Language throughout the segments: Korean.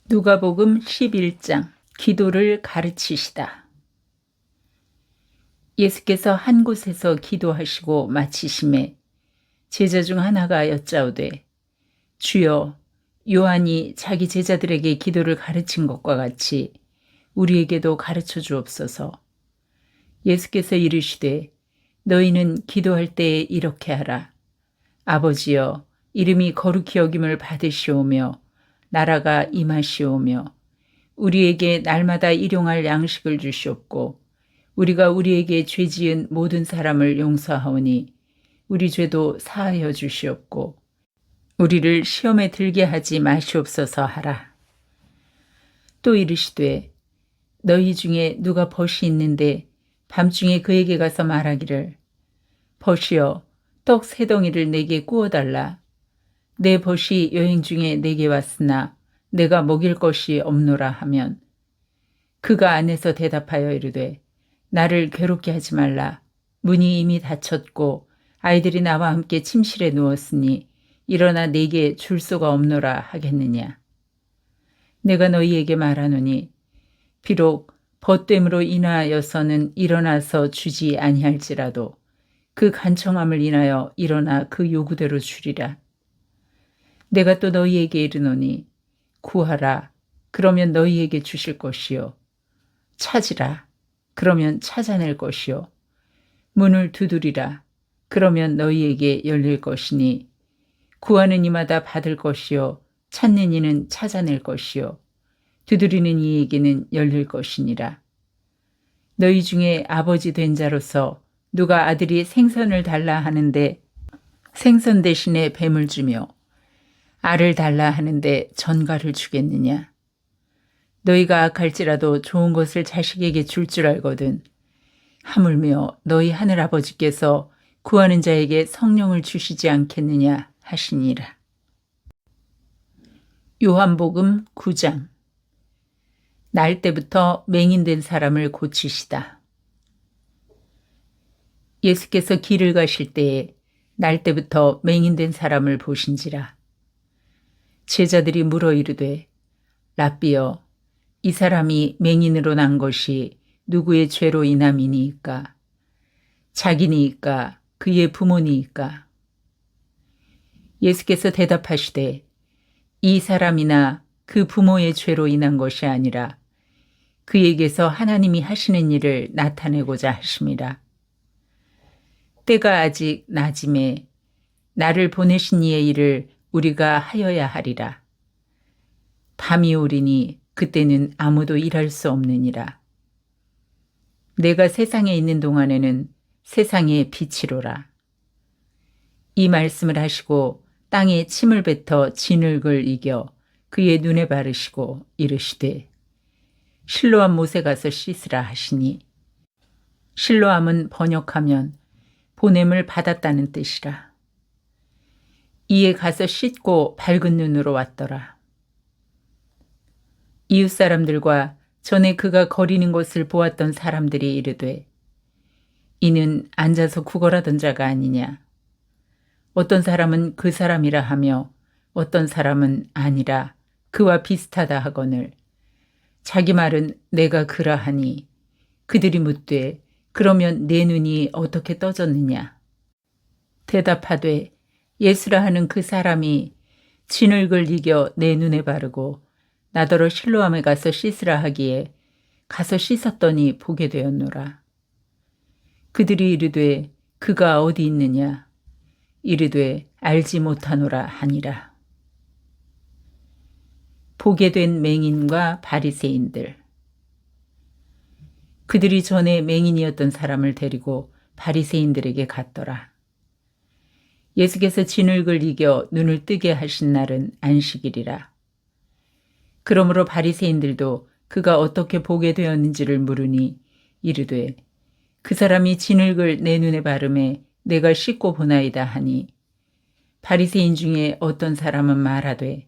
누가복음 11장 기도를 가르치시다. 예수께서 한 곳에서 기도하시고 마치심에 제자 중 하나가 여짜오되 주여, 요한이 자기 제자들에게 기도를 가르친 것과 같이 우리에게도 가르쳐 주옵소서. 예수께서 이르시되 너희는 기도할 때에 이렇게 하라. 아버지여, 이름이 거룩히 여김을 받으시오며 나라가 임하시오며 우리에게 날마다 일용할 양식을 주시옵고 우리가 우리에게 죄 지은 모든 사람을 용서하오니 우리 죄도 사하여 주시옵고 우리를 시험에 들게 하지 마시옵소서 하라. 또 이르시되 너희 중에 누가 벗이 있는데 밤중에 그에게 가서 말하기를 벗이여, 떡 세 덩이를 내게 구워달라. 내 벗이 여행 중에 내게 왔으나 내가 먹일 것이 없노라 하면 그가 안에서 대답하여 이르되 나를 괴롭게 하지 말라. 문이 이미 닫혔고 아이들이 나와 함께 침실에 누웠으니 일어나 내게 줄 수가 없노라 하겠느냐. 내가 너희에게 말하노니 비록 벗됨으로 인하여서는 일어나서 주지 아니할지라도 그 간청함을 인하여 일어나 그 요구대로 주리라. 내가 또 너희에게 이르노니 구하라. 그러면 너희에게 주실 것이요. 찾으라. 그러면 찾아낼 것이요. 문을 두드리라. 그러면 너희에게 열릴 것이니 구하는 이마다 받을 것이요. 찾는 이는 찾아낼 것이요. 두드리는 이에게는 열릴 것이니라. 너희 중에 아버지 된 자로서 누가 아들이 생선을 달라 하는데 생선 대신에 뱀을 주며 알을 달라 하는데 전갈을 주겠느냐. 너희가 악할지라도 좋은 것을 자식에게 줄 줄 알거든 하물며 너희 하늘아버지께서 구하는 자에게 성령을 주시지 않겠느냐 하시니라. 요한복음 9장. 날 때부터 맹인된 사람을 고치시다. 예수께서 길을 가실 때에 날 때부터 맹인된 사람을 보신지라. 제자들이 물어 이르되 랍비여, 이 사람이 맹인으로 난 것이 누구의 죄로 인함이니이까? 자기니이까 그의 부모니이까? 예수께서 대답하시되 이 사람이나 그 부모의 죄로 인한 것이 아니라 그에게서 하나님이 하시는 일을 나타내고자 하심이라. 때가 아직 낮음에 나를 보내신 이의 일을 우리가 하여야 하리라. 밤이 오리니 그때는 아무도 일할 수 없느니라. 내가 세상에 있는 동안에는 세상의 빛이로라. 이 말씀을 하시고 땅에 침을 뱉어 진흙을 이겨 그의 눈에 바르시고 이르시되 실로암 못에 가서 씻으라 하시니 실로암은 번역하면 보냄을 받았다는 뜻이라. 이에 가서 씻고 밝은 눈으로 왔더라. 이웃 사람들과 전에 그가 거리는 것을 보았던 사람들이 이르되 이는 앉아서 구걸하던 자가 아니냐. 어떤 사람은 그 사람이라 하며 어떤 사람은 아니라 그와 비슷하다 하거늘 자기 말은 내가 그라 하니 그들이 묻되 그러면 내 눈이 어떻게 떠졌느냐. 대답하되 예수라 하는 그 사람이 진흙을 이겨 내 눈에 바르고 나더러 실로암에 가서 씻으라 하기에 가서 씻었더니 보게 되었노라. 그들이 이르되 그가 어디 있느냐. 이르되 알지 못하노라 하니라. 보게 된 맹인과 바리새인들. 그들이 전에 맹인이었던 사람을 데리고 바리새인들에게 갔더라. 예수께서 진흙을 이겨 눈을 뜨게 하신 날은 안식일이라. 그러므로 바리새인들도 그가 어떻게 보게 되었는지를 물으니 이르되 그 사람이 진흙을 내 눈에 바르매 내가 씻고 보나이다 하니 바리새인 중에 어떤 사람은 말하되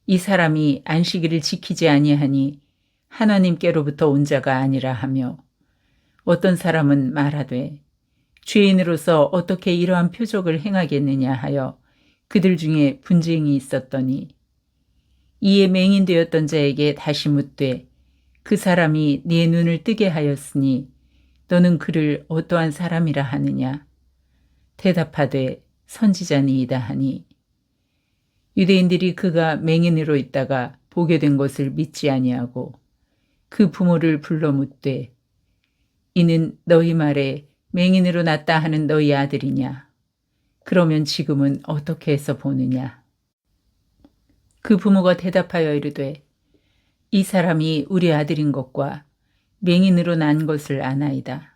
이 사람이 안식일을 지키지 아니하니 하나님께로부터 온 자가 아니라 하며 어떤 사람은 말하되 죄인으로서 어떻게 이러한 표적을 행하겠느냐 하여 그들 중에 분쟁이 있었더니 이에 맹인되었던 자에게 다시 묻되 그 사람이 네 눈을 뜨게 하였으니 너는 그를 어떠한 사람이라 하느냐. 대답하되 선지자니이다 하니 유대인들이 그가 맹인으로 있다가 보게 된 것을 믿지 아니하고 그 부모를 불러 묻되 이는 너희 말에 맹인으로 났다 하는 너희 아들이냐. 그러면 지금은 어떻게 해서 보느냐. 그 부모가 대답하여 이르되 이 사람이 우리 아들인 것과 맹인으로 난 것을 아나이다.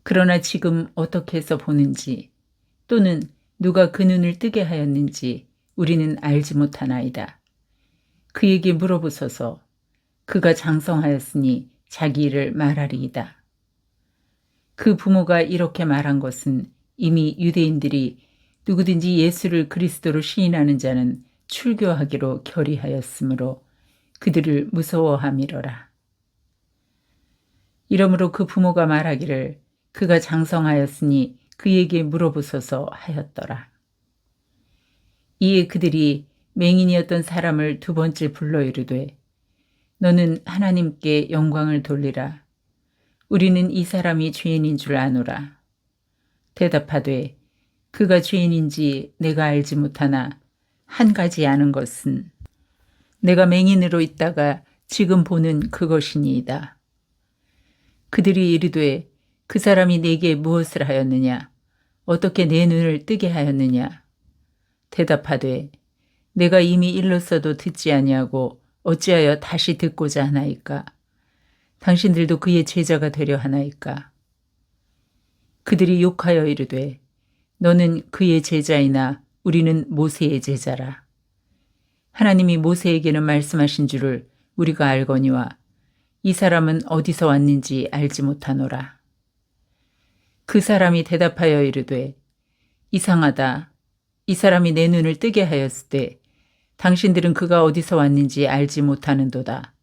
그러나 지금 어떻게 해서 보는지 또는 누가 그 눈을 뜨게 하였는지 우리는 알지 못하나이다. 그에게 물어보소서. 그가 장성하였으니 자기 일을 말하리이다. 그 부모가 이렇게 말한 것은 이미 유대인들이 누구든지 예수를 그리스도로 시인하는 자는 출교하기로 결의하였으므로 그들을 무서워함이로라. 이러므로 그 부모가 말하기를 그가 장성하였으니 그에게 물어보소서 하였더라. 이에 그들이 맹인이었던 사람을 두 번째 불러 이르되 너는 하나님께 영광을 돌리라. 우리는 이 사람이 죄인인 줄 아노라. 대답하되 그가 죄인인지 내가 알지 못하나 한 가지 아는 것은 내가 맹인으로 있다가 지금 보는 그것이니이다. 그들이 이르되 그 사람이 내게 무엇을 하였느냐? 어떻게 내 눈을 뜨게 하였느냐? 대답하되 내가 이미 일렀어도 듣지 아니하고 어찌하여 다시 듣고자 하나이까? 당신들도 그의 제자가 되려 하나이까? 그들이 욕하여 이르되 너는 그의 제자이나 우리는 모세의 제자라. 하나님이 모세에게는 말씀하신 줄을 우리가 알거니와 이 사람은 어디서 왔는지 알지 못하노라. 그 사람이 대답하여 이르되 이상하다. 이 사람이 내 눈을 뜨게 하였을 때 당신들은 그가 어디서 왔는지 알지 못하는도다.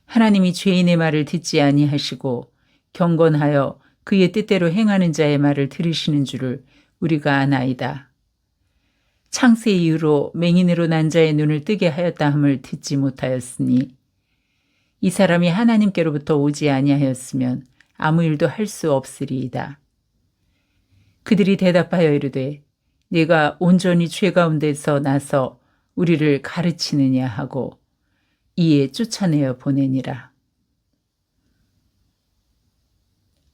하나님이 죄인의 말을 듣지 아니하시고 경건하여 그의 뜻대로 행하는 자의 말을 들으시는 줄을 우리가 아나이다. 창세 이후로 맹인으로 난 자의 눈을 뜨게 하였다 함을 듣지 못하였으니 이 사람이 하나님께로부터 오지 아니하였으면 아무 일도 할 수 없으리이다. 그들이 대답하여 이르되 네가 온전히 죄 가운데서 나서 우리를 가르치느냐 하고 이에 쫓아내어 보내니라.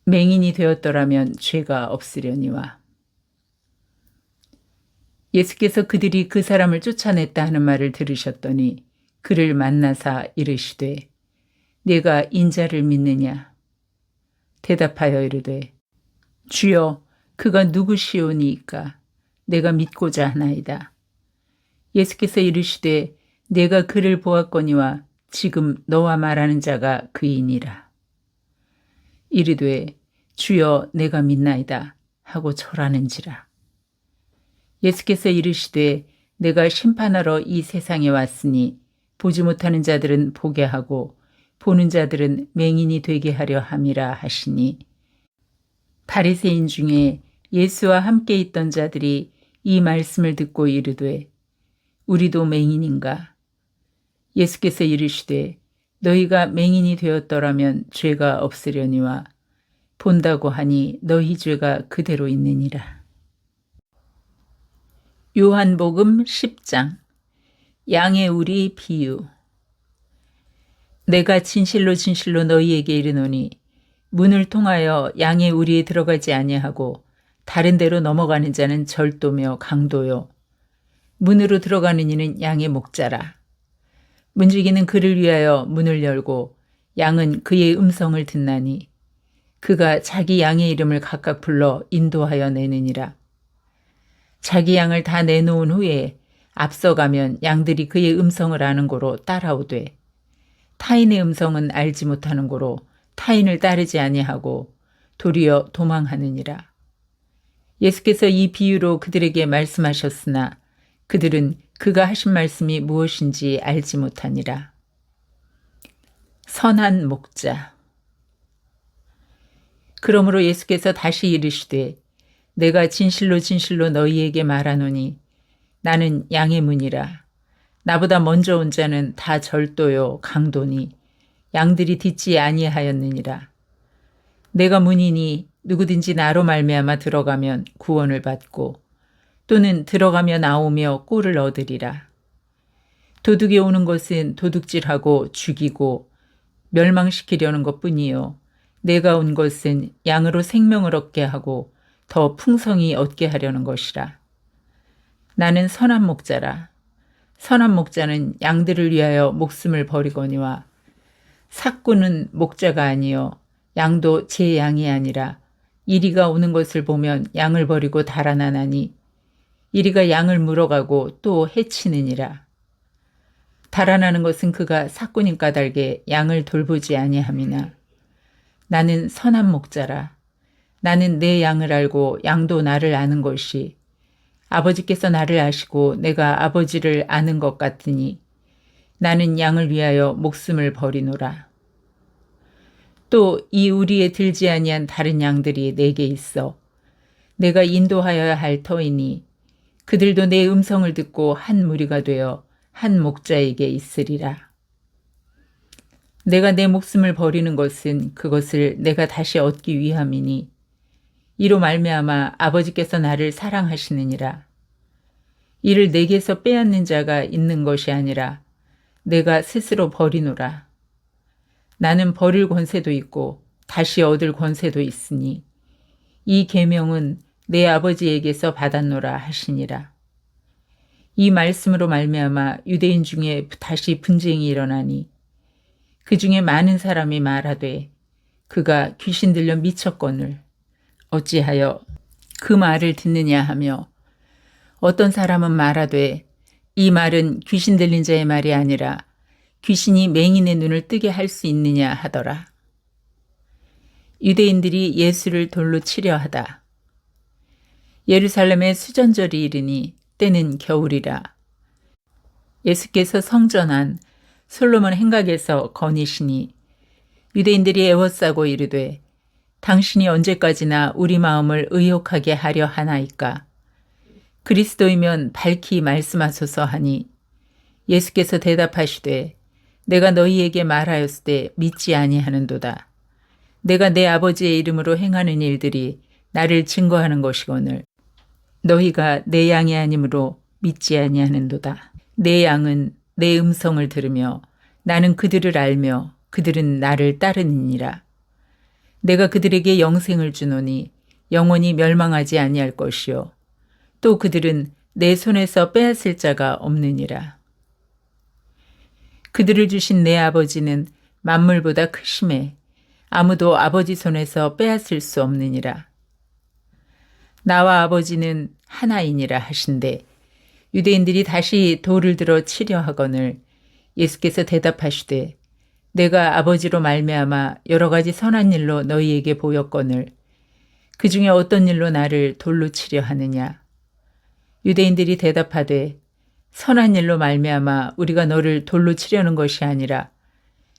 맹인이 되었더라면 죄가 없으려니와. 예수께서 그들이 그 사람을 쫓아냈다 하는 말을 들으셨더니 그를 만나사 이르시되 네가 인자를 믿느냐? 대답하여 이르되 주여 그가 누구시오니이까? 내가 믿고자 하나이다. 예수께서 이르시되 내가 그를 보았거니와 지금 너와 말하는 자가 그이니라. 이르되 주여 내가 믿나이다 하고 절하는지라. 예수께서 이르시되 내가 심판하러 이 세상에 왔으니 보지 못하는 자들은 보게 하고 보는 자들은 맹인이 되게 하려 함이라 하시니 바리새인 중에 예수와 함께 있던 자들이 이 말씀을 듣고 이르되 우리도 맹인인가? 예수께서 이르시되 너희가 맹인이 되었더라면 죄가 없으려니와 본다고 하니 너희 죄가 그대로 있느니라. 요한복음 10장 양의 우리 비유. 내가 진실로 진실로 너희에게 이르노니 문을 통하여 양의 우리에 들어가지 아니하고 다른 데로 넘어가는 자는 절도며 강도요 문으로 들어가는 이는 양의 목자라. 문지기는 그를 위하여 문을 열고 양은 그의 음성을 듣나니 그가 자기 양의 이름을 각각 불러 인도하여 내느니라. 자기 양을 다 내놓은 후에 앞서가면 양들이 그의 음성을 아는 고로 따라오되 타인의 음성은 알지 못하는 고로 타인을 따르지 아니하고 도리어 도망하느니라. 예수께서 이 비유로 그들에게 말씀하셨으나 그들은 그가 하신 말씀이 무엇인지 알지 못하니라. 선한 목자. 그러므로 예수께서 다시 이르시되 내가 진실로 진실로 너희에게 말하노니 나는 양의 문이라. 나보다 먼저 온 자는 다 절도요 강도니 양들이 듣지 아니하였느니라. 내가 문이니 누구든지 나로 말미암아 들어가면 구원을 받고 또는 들어가며 나오며 꼴을 얻으리라. 도둑이 오는 것은 도둑질하고 죽이고 멸망시키려는 것뿐이요 내가 온 것은 양으로 생명을 얻게 하고 더 풍성히 얻게 하려는 것이라. 나는 선한 목자라. 선한 목자는 양들을 위하여 목숨을 버리거니와 삭구는 목자가 아니요 양도 제 양이 아니라 이리가 오는 것을 보면 양을 버리고 달아나나니 이리가 양을 물어가고 또 해치느니라. 달아나는 것은 그가 삭구님 까닭에 양을 돌보지 아니함이나 나는 선한 목자라. 나는 내 양을 알고 양도 나를 아는 것이 아버지께서 나를 아시고 내가 아버지를 아는 것 같으니 나는 양을 위하여 목숨을 버리노라. 또 이 우리에 들지 아니한 다른 양들이 내게 있어 내가 인도하여야 할 터이니 그들도 내 음성을 듣고 한 무리가 되어 한 목자에게 있으리라. 내가 내 목숨을 버리는 것은 그것을 내가 다시 얻기 위함이니 이로 말미암아 아버지께서 나를 사랑하시느니라. 이를 내게서 빼앗는 자가 있는 것이 아니라 내가 스스로 버리노라. 나는 버릴 권세도 있고 다시 얻을 권세도 있으니 이 계명은 내 아버지에게서 받았노라 하시니라. 이 말씀으로 말미암아 유대인 중에 다시 분쟁이 일어나니 그 중에 많은 사람이 말하되 그가 귀신 들려 미쳤거늘 어찌하여 그 말을 듣느냐 하며 어떤 사람은 말하되 이 말은 귀신 들린 자의 말이 아니라 귀신이 맹인의 눈을 뜨게 할 수 있느냐 하더라. 유대인들이 예수를 돌로 치려 하다. 예루살렘에 수전절이 이르니 때는 겨울이라. 예수께서 성전 안 솔로몬 행각에서 거니시니 유대인들이 애워싸고 이르되 당신이 언제까지나 우리 마음을 의혹하게 하려 하나이까. 그리스도이면 밝히 말씀하소서 하니 예수께서 대답하시되 내가 너희에게 말하였으되 믿지 아니하는도다. 내가 내 아버지의 이름으로 행하는 일들이 나를 증거하는 것이거늘 너희가 내 양이 아니므로 믿지 아니하는도다. 내 양은 내 음성을 들으며 나는 그들을 알며 그들은 나를 따르느니라. 내가 그들에게 영생을 주노니 영원히 멸망하지 아니할 것이요 또 그들은 내 손에서 빼앗을 자가 없느니라. 그들을 주신 내 아버지는 만물보다 크심에 아무도 아버지 손에서 빼앗을 수 없느니라. 나와 아버지는 하나이니라 하신대 유대인들이 다시 돌을 들어 치려 하거늘 예수께서 대답하시되 내가 아버지로 말미암아 여러 가지 선한 일로 너희에게 보였거늘 그 중에 어떤 일로 나를 돌로 치려 하느냐. 유대인들이 대답하되 선한 일로 말미암아 우리가 너를 돌로 치려는 것이 아니라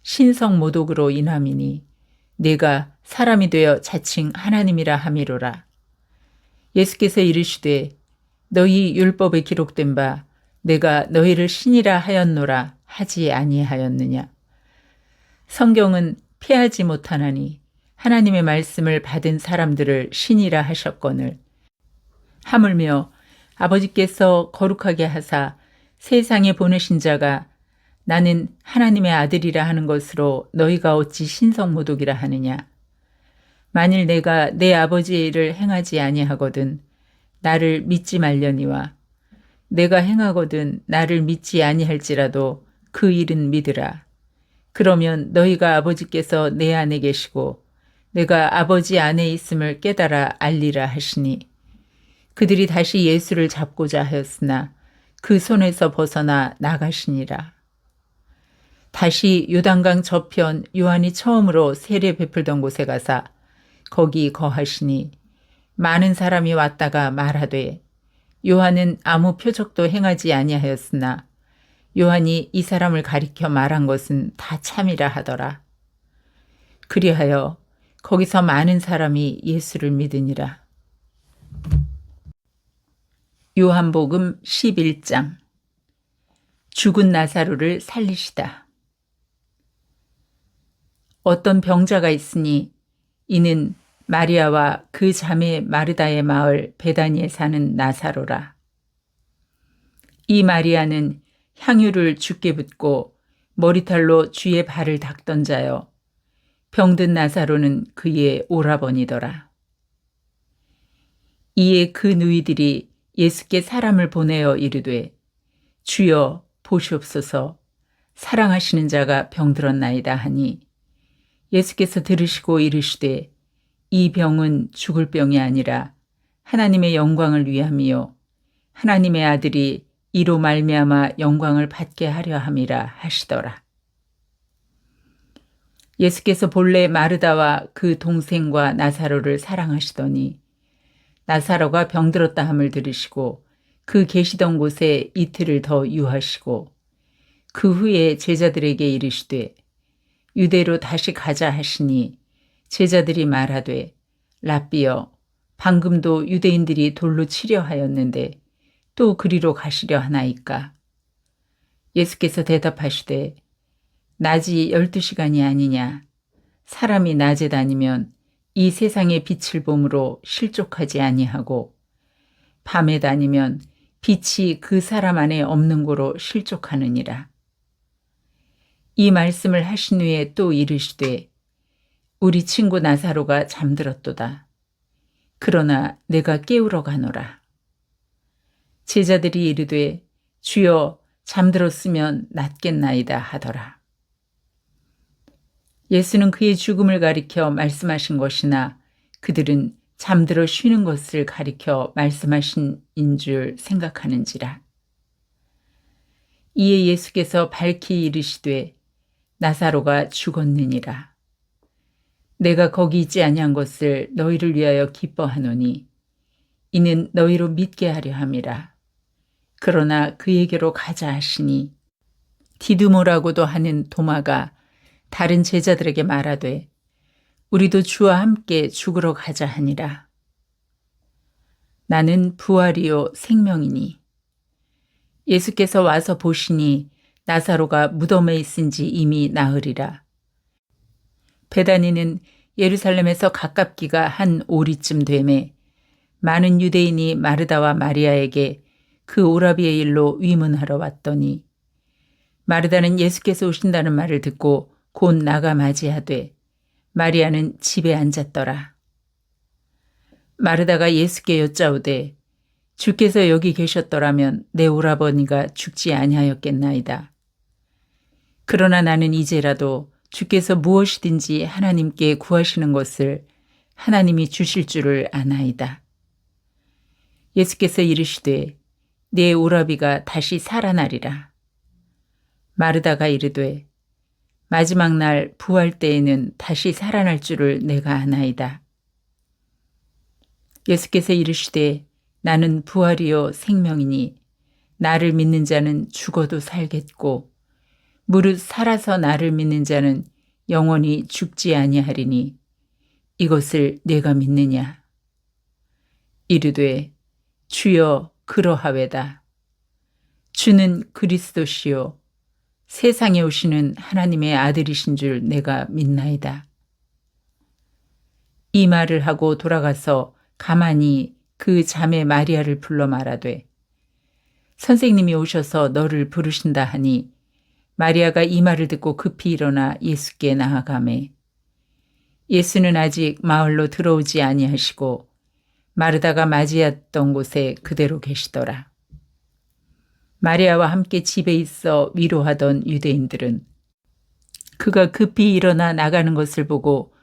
신성 모독으로 인함이니 네가 사람이 되어 자칭 하나님이라 함이로라. 예수께서 이르시되 너희 율법에 기록된 바 내가 너희를 신이라 하였노라 하지 아니하였느냐. 성경은 피하지 못하나니 하나님의 말씀을 받은 사람들을 신이라 하셨거늘 하물며 아버지께서 거룩하게 하사 세상에 보내신 자가 나는 하나님의 아들이라 하는 것으로 너희가 어찌 신성모독이라 하느냐. 만일 내가 내 아버지의 일을 행하지 아니하거든 나를 믿지 말려니와 내가 행하거든 나를 믿지 아니할지라도 그 일은 믿으라. 그러면 너희가 아버지께서 내 안에 계시고 내가 아버지 안에 있음을 깨달아 알리라 하시니 그들이 다시 예수를 잡고자 하였으나 그 손에서 벗어나 나가시니라. 다시 요단강 저편 요한이 처음으로 세례 베풀던 곳에 가사 거기 거하시니 많은 사람이 왔다가 말하되 요한은 아무 표적도 행하지 아니하였으나 요한이 이 사람을 가리켜 말한 것은 다 참이라 하더라. 그리하여 거기서 많은 사람이 예수를 믿으니라. 요한복음 11장. 죽은 나사로를 살리시다. 어떤 병자가 있으니 이는 마리아와 그 자매 마르다의 마을 베다니에 사는 나사로라. 이 마리아는 향유를 주께 붓고 머리털로 주의 발을 닦던 자여 병든 나사로는 그의 오라버니더라. 이에 그 누이들이 예수께 사람을 보내어 이르되 주여 보시옵소서 사랑하시는 자가 병들었나이다 하니 예수께서 들으시고 이르시되 이 병은 죽을 병이 아니라 하나님의 영광을 위함이요 하나님의 아들이 이로 말미암아 영광을 받게 하려 함이라 하시더라. 예수께서 본래 마르다와 그 동생과 나사로를 사랑하시더니 나사로가 병들었다 함을 들으시고 그 계시던 곳에 이틀을 더 유하시고 그 후에 제자들에게 이르시되 유대로 다시 가자 하시니 제자들이 말하되 랍비여 방금도 유대인들이 돌로 치려 하였는데 또 그리로 가시려 하나이까. 예수께서 대답하시되 낮이 12시간이 아니냐. 사람이 낮에 다니면 이 세상의 빛을 보므로 실족하지 아니하고 밤에 다니면 빛이 그 사람 안에 없는 고로 실족하느니라. 이 말씀을 하신 후에 또 이르시되 우리 친구 나사로가 잠들었도다. 그러나 내가 깨우러 가노라. 제자들이 이르되 주여 잠들었으면 낫겠나이다 하더라. 예수는 그의 죽음을 가리켜 말씀하신 것이나 그들은 잠들어 쉬는 것을 가리켜 말씀하신 인 줄 생각하는지라. 이에 예수께서 밝히 이르시되 나사로가 죽었느니라. 내가 거기 있지 아니한 것을 너희를 위하여 기뻐하노니 이는 너희로 믿게 하려 함이라. 그러나 그에게로 가자 하시니 디두모라고도 하는 도마가 다른 제자들에게 말하되 우리도 주와 함께 죽으러 가자 하니라. 나는 부활이요 생명이니 예수께서 와서 보시니 나사로가 무덤에 있은지 이미 나으리라. 베다니는 예루살렘에서 가깝기가 한 오리쯤 되매 많은 유대인이 마르다와 마리아에게 그 오라비의 일로 위문하러 왔더니 마르다는 예수께서 오신다는 말을 듣고 곧 나가 맞이하되 마리아는 집에 앉았더라. 마르다가 예수께 여짜오되 주께서 여기 계셨더라면 내 오라버니가 죽지 아니하였겠나이다. 그러나 나는 이제라도 주께서 무엇이든지 하나님께 구하시는 것을 하나님이 주실 줄을 아나이다. 예수께서 이르시되 내 오라비가 다시 살아나리라. 마르다가 이르되 마지막 날 부활 때에는 다시 살아날 줄을 내가 아나이다. 예수께서 이르시되 나는 부활이요 생명이니 나를 믿는 자는 죽어도 살겠고 무릇 살아서 나를 믿는 자는 영원히 죽지 아니하리니 이것을 내가 믿느냐. 이르되 주여 그러하외다. 주는 그리스도시요 세상에 오시는 하나님의 아들이신 줄 내가 믿나이다. 이 말을 하고 돌아가서 가만히 그 자매 마리아를 불러 말하되 선생님이 오셔서 너를 부르신다 하니 마리아가 이 말을 듣고 급히 일어나 예수께 나아가매 예수는 아직 마을로 들어오지 아니하시고 마르다가 맞이했던 곳에 그대로 계시더라. 마리아와 함께 집에 있어 위로하던 유대인들은 그가 급히 일어나 나가는 것을 보고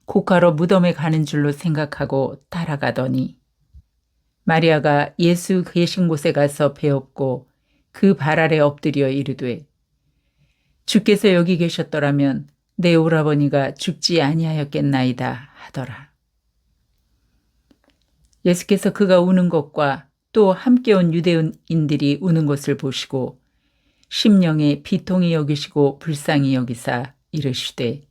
고가로 무덤에 가는 줄로 생각하고 따라가더니 마리아가 예수 계신 곳에 가서 배웠고 그 발 아래 엎드려 이르되 주께서 여기 계셨더라면 내 오라버니가 죽지 아니하였겠나이다 하더라. 예수께서 그가 우는 것과 또 함께 온 유대인들이 우는 것을 보시고 심령에 비통히 여기시고 불쌍히 여기사 이르시되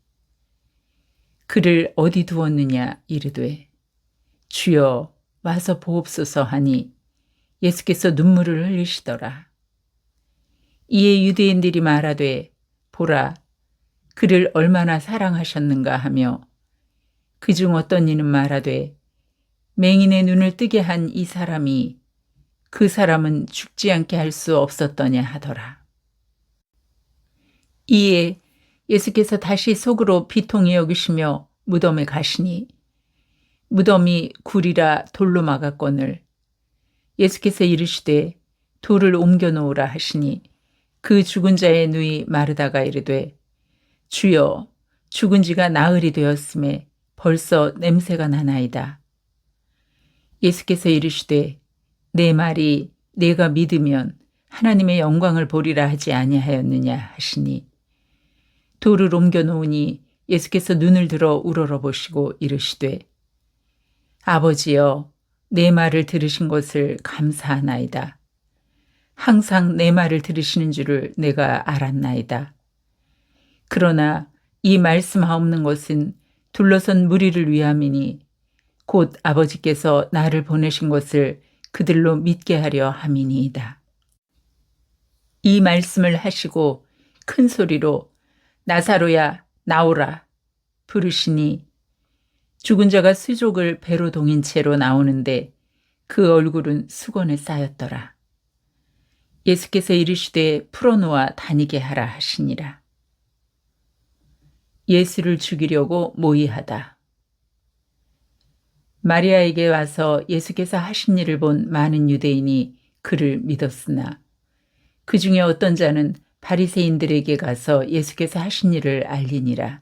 그를 어디 두었느냐 이르되 주여 와서 보옵소서 하니 예수께서 눈물을 흘리시더라. 이에 유대인들이 말하되 보라 그를 얼마나 사랑하셨는가 하며 그중 어떤 이는 말하되 맹인의 눈을 뜨게 한 이 사람이 그 사람은 죽지 않게 할 수 없었더냐 하더라. 이에 예수께서 다시 속으로 비통히 여기시며 무덤에 가시니 무덤이 굴이라 돌로 막았거늘 예수께서 이르시되 돌을 옮겨 놓으라 하시니 그 죽은 자의 누이 마르다가 이르되 주여 죽은 지가 나흘이 되었음에 벌써 냄새가 나나이다. 예수께서 이르시되 내 말이 내가 믿으면 하나님의 영광을 보리라 하지 아니하였느냐 하시니 돌을 옮겨 놓으니 예수께서 눈을 들어 우러러보시고 이르시되 아버지여 내 말을 들으신 것을 감사하나이다. 항상 내 말을 들으시는 줄을 내가 알았나이다. 그러나 이 말씀하옵는 것은 둘러선 무리를 위함이니 곧 아버지께서 나를 보내신 것을 그들로 믿게 하려 함이니이다. 이 말씀을 하시고 큰 소리로 나사로야 나오라 부르시니 죽은 자가 수족을 배로 동인 채로 나오는데 그 얼굴은 수건에 쌓였더라. 예수께서 이르시되 풀어놓아 다니게 하라 하시니라. 예수를 죽이려고 모의하다. 마리아에게 와서 예수께서 하신 일을 본 많은 유대인이 그를 믿었으나 그 중에 어떤 자는 바리새인들에게 가서 예수께서 하신 일을 알리니라.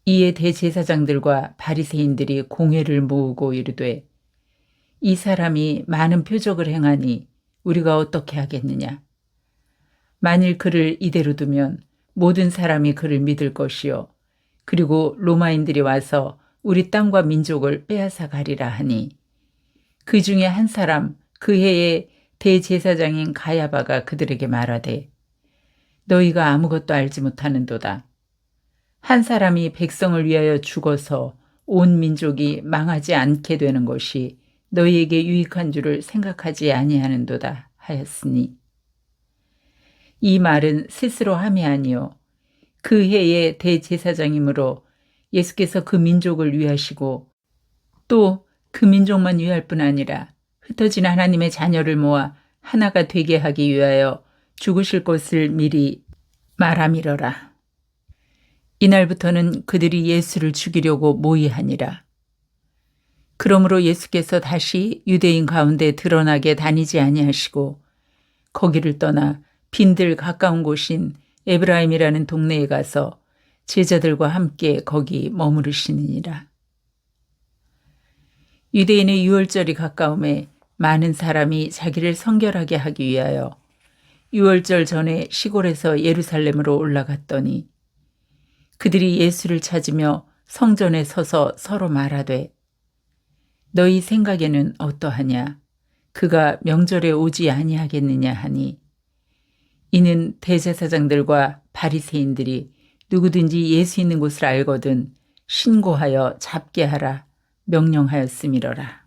이에 대제사장들과 바리새인들이 공회를 모으고 이르되 이 사람이 많은 표적을 행하니 우리가 어떻게 하겠느냐. 만일 그를 이대로 두면 모든 사람이 그를 믿을 것이요 그리고 로마인들이 와서 우리 땅과 민족을 빼앗아 가리라 하니 그 중에 한 사람 그 해의 대제사장인 가야바가 그들에게 말하되 너희가 아무것도 알지 못하는도다. 한 사람이 백성을 위하여 죽어서 온 민족이 망하지 않게 되는 것이 너희에게 유익한 줄을 생각하지 아니하는도다 하였으니 이 말은 스스로 함이 아니요 그 해의 대제사장이므로 예수께서 그 민족을 위하시고 또 그 민족만 위할 뿐 아니라 흩어진 하나님의 자녀를 모아 하나가 되게 하기 위하여 죽으실 것을 미리 말함이러라. 이날부터는 그들이 예수를 죽이려고 모의하니라. 그러므로 예수께서 다시 유대인 가운데 드러나게 다니지 아니하시고 거기를 떠나 빈들 가까운 곳인 에브라임이라는 동네에 가서 제자들과 함께 거기 머무르시느니라. 유대인의 유월절이 가까움에 많은 사람이 자기를 성결하게 하기 위하여 유월절 전에 시골에서 예루살렘으로 올라갔더니 그들이 예수를 찾으며 성전에 서서 서로 말하되 너희 생각에는 어떠하냐? 그가 명절에 오지 아니하겠느냐 하니 이는 대제사장들과 바리새인들이 누구든지 예수 있는 곳을 알거든 신고하여 잡게 하라 명령하였음이러라.